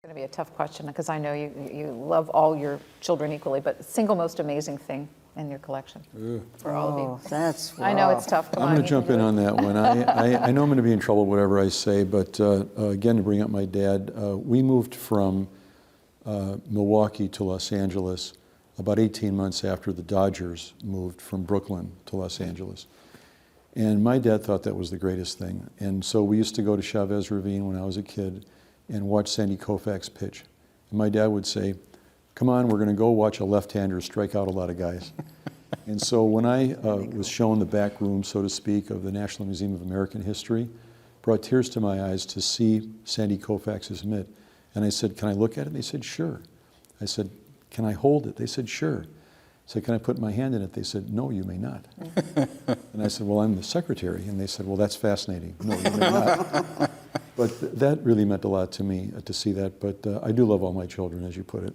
Going to be a tough question because I know you love all your children equally, but single most amazing thing in your collection for all of you. That's rough. I know it's tough. Come I'm on, going to you jump can in do it. on that one. I know I'm going to be in trouble whatever I say, but again, to bring up my dad, we moved from Milwaukee to Los Angeles about 18 months after the Dodgers moved from Brooklyn to Los Angeles. And my dad thought that was the greatest thing. And so we used to go to Chavez Ravine when I was a kid and watch Sandy Koufax pitch. And my dad would say, come on, we're going to go watch a left-hander strike out a lot of guys. And so when I was shown the back room, so to speak, of the National Museum of American History, brought tears to my eyes to see Sandy Koufax's mitt. And I said, can I look at it? They said, sure. I said, can I hold it? They said, sure. I said, can I put my hand in it? They said, no, you may not. And I said, well, I'm the secretary. And they said, well, that's fascinating. No, you may not. But that really meant a lot to me to see that. But I do love all my children, as you put it.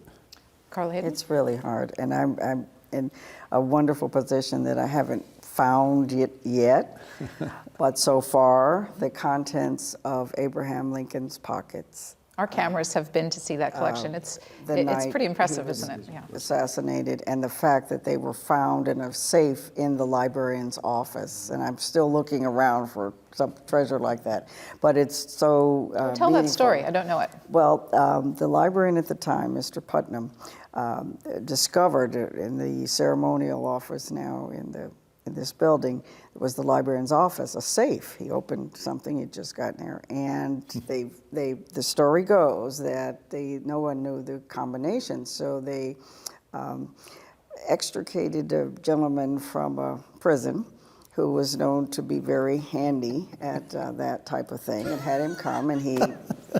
Carla Hayden? It's really hard, and I'm in a wonderful position that I haven't found it yet. But so far, the contents of Abraham Lincoln's pockets. Our cameras have been to see that collection. It's pretty impressive, isn't it? Yeah. Assassinated, and the fact that they were found in a safe in the librarian's office, and I'm still looking around for some treasure like that. But it's so Tell that meaningful. story. I don't know it. Well, the librarian at the time, Mr. Putnam, discovered in the ceremonial office now in this building, it was the librarian's office, a safe. He opened something he'd just gotten there, and the story goes that no one knew the combination, so they extricated a gentleman from a prison who was known to be very handy at that type of thing, and had him come, and he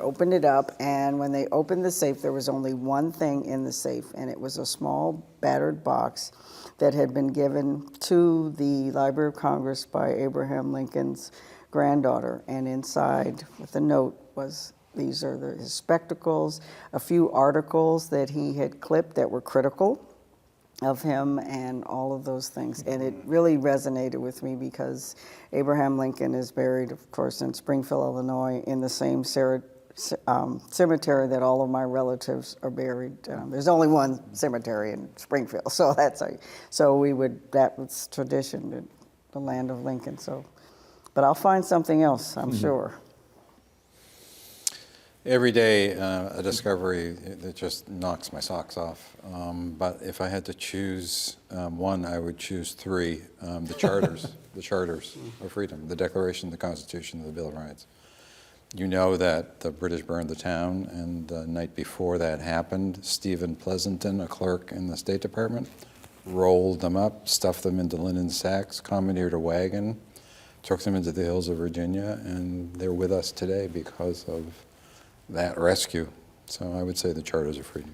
opened it up, and when they opened the safe, there was only one thing in the safe, and it was a small battered box that had been given to the Library of Congress by Abraham Lincoln's granddaughter, and inside with a note was, these are his spectacles, a few articles that he had clipped that were critical of him, and all of those things. And it really resonated with me because Abraham Lincoln is buried, of course, in Springfield, Illinois, in the same cemetery that all of my relatives are buried. There's only one cemetery in Springfield, so that was tradition, the land of Lincoln. So, but I'll find something else, I'm sure. Every day, a discovery that just knocks my socks off. But if I had to choose one, I would choose three. The charters, the charters of freedom, the Declaration, the Constitution, the Bill of Rights. You know that the British burned the town, and the night before that happened, Stephen Pleasanton, a clerk in the State Department, rolled them up, stuffed them into linen sacks, commandeered a wagon, took them into the hills of Virginia, and they're with us today because of that rescue. So I would say the Charters of Freedom.